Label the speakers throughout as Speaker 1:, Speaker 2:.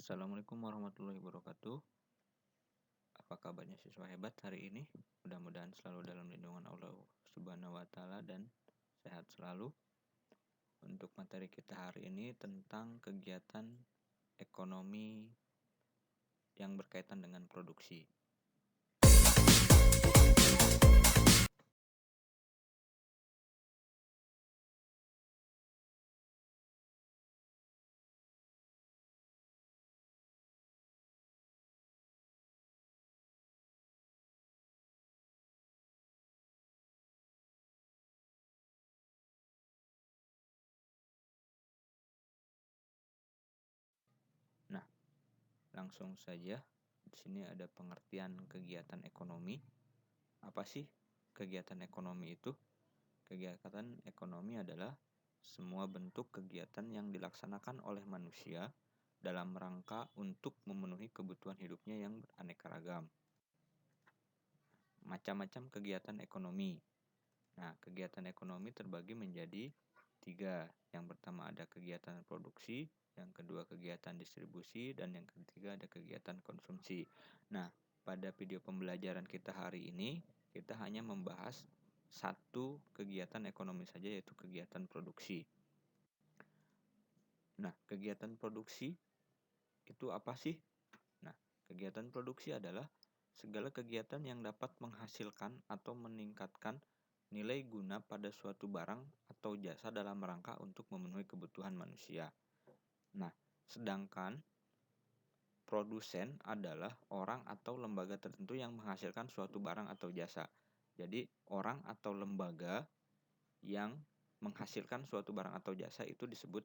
Speaker 1: Assalamualaikum warahmatullahi wabarakatuh. Apa kabarnya siswa hebat hari ini? Mudah-mudahan selalu dalam lindungan Allah Subhanahu wa taala dan sehat selalu. Untuk materi kita hari ini tentang kegiatan ekonomi yang berkaitan dengan produksi. Nah, langsung saja. Di sini ada pengertian kegiatan ekonomi. Apa sih kegiatan ekonomi itu? Kegiatan ekonomi adalah semua bentuk kegiatan yang dilaksanakan oleh manusia dalam rangka untuk memenuhi kebutuhan hidupnya yang beraneka ragam. Macam-macam kegiatan ekonomi. Nah, kegiatan ekonomi terbagi menjadi 3. Yang pertama ada kegiatan produksi, yang kedua kegiatan distribusi, dan yang ketiga ada kegiatan konsumsi. Nah, pada video pembelajaran kita hari ini, kita hanya membahas satu kegiatan ekonomi saja, yaitu kegiatan produksi. Nah, kegiatan produksi itu apa sih? Nah, kegiatan produksi adalah segala kegiatan yang dapat menghasilkan atau meningkatkan nilai guna pada suatu barang atau jasa dalam rangka untuk memenuhi kebutuhan manusia. Nah, sedangkan produsen adalah orang atau lembaga tertentu yang menghasilkan suatu barang atau jasa. Jadi, orang atau lembaga yang menghasilkan suatu barang atau jasa itu disebut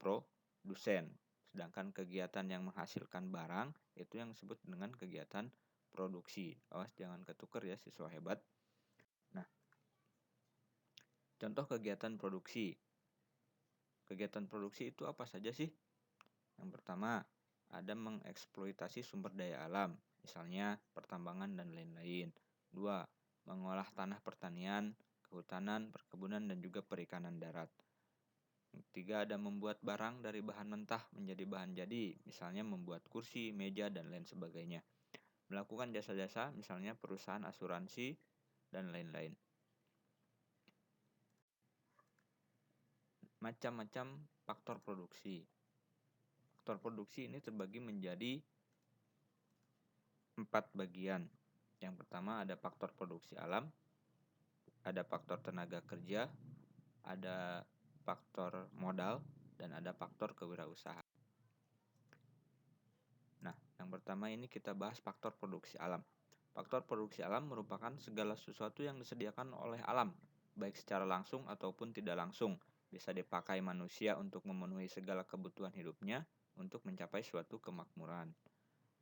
Speaker 1: produsen. Sedangkan kegiatan yang menghasilkan barang itu yang disebut dengan kegiatan produksi. Awas jangan ketuker ya siswa hebat. Nah, contoh kegiatan produksi. Kegiatan produksi itu apa saja sih? Yang pertama, ada mengeksploitasi sumber daya alam, misalnya pertambangan dan lain-lain. 2. Mengolah tanah pertanian, kehutanan, perkebunan, dan juga perikanan darat. 3. Ada membuat barang dari bahan mentah menjadi bahan jadi, misalnya membuat kursi, meja, dan lain sebagainya. Melakukan jasa-jasa, misalnya perusahaan asuransi, dan lain-lain. Macam-macam faktor produksi. Faktor produksi ini terbagi menjadi 4 bagian. Yang pertama ada faktor produksi alam, ada faktor tenaga kerja, ada faktor modal, dan ada faktor kewirausahaan. Nah, yang pertama ini kita bahas faktor produksi alam. Faktor produksi alam merupakan segala sesuatu yang disediakan oleh alam, baik secara langsung ataupun tidak langsung. Bisa dipakai manusia untuk memenuhi segala kebutuhan hidupnya untuk mencapai suatu kemakmuran.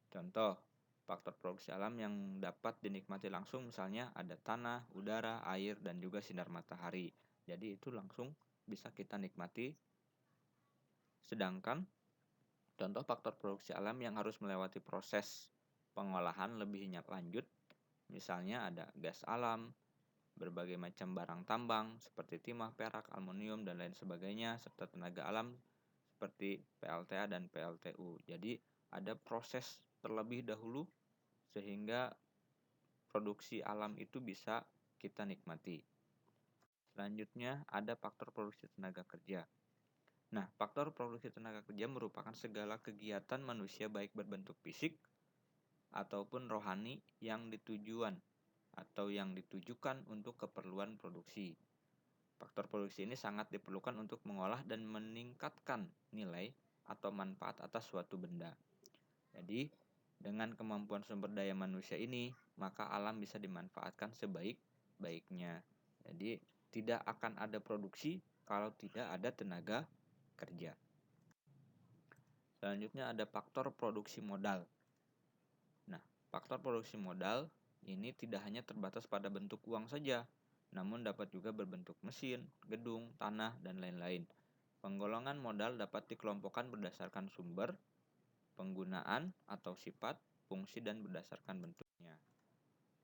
Speaker 1: Contoh, faktor produksi alam yang dapat dinikmati langsung misalnya ada tanah, udara, air, dan juga sinar matahari. Jadi itu langsung bisa kita nikmati. Sedangkan contoh faktor produksi alam yang harus melewati proses pengolahan lebih lanjut, misalnya ada gas alam, berbagai macam barang tambang seperti timah, perak, aluminium, dan lain sebagainya, serta tenaga alam seperti PLTA dan PLTU. Jadi ada proses terlebih dahulu sehingga produksi alam itu bisa kita nikmati. Selanjutnya ada faktor produksi tenaga kerja. Nah, faktor produksi tenaga kerja merupakan segala kegiatan manusia baik berbentuk fisik ataupun rohani yang ditujukan untuk keperluan produksi. Faktor produksi ini sangat diperlukan untuk mengolah dan meningkatkan nilai atau manfaat atas suatu benda. Jadi, dengan kemampuan sumber daya manusia ini, maka alam bisa dimanfaatkan sebaik-baiknya. Jadi, tidak akan ada produksi kalau tidak ada tenaga kerja. Selanjutnya ada faktor produksi modal. Nah, faktor produksi modal ini tidak hanya terbatas pada bentuk uang saja, namun dapat juga berbentuk mesin, gedung, tanah, dan lain-lain. Penggolongan modal dapat dikelompokkan berdasarkan sumber, penggunaan atau sifat, fungsi, dan berdasarkan bentuknya.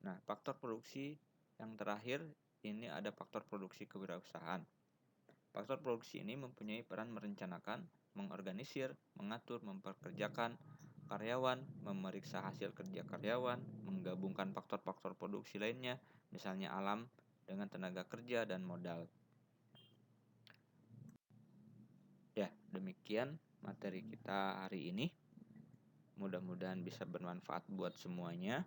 Speaker 1: Nah, faktor produksi yang terakhir ini ada faktor produksi kewirausahaan. Faktor produksi ini mempunyai peran merencanakan, mengorganisir, mengatur, memperkerjakan karyawan, memeriksa hasil kerja karyawan, menggabungkan faktor-faktor produksi lainnya, misalnya alam dengan tenaga kerja dan modal. Ya, demikian materi kita hari ini. Mudah-mudahan bisa bermanfaat buat semuanya.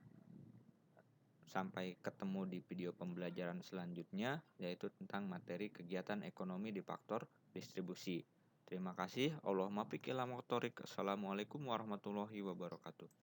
Speaker 1: Sampai ketemu di video pembelajaran selanjutnya, yaitu tentang materi kegiatan ekonomi di faktor distribusi. Terima kasih. Allahumma fiqh ila motorik. Assalamualaikum warahmatullahi wabarakatuh.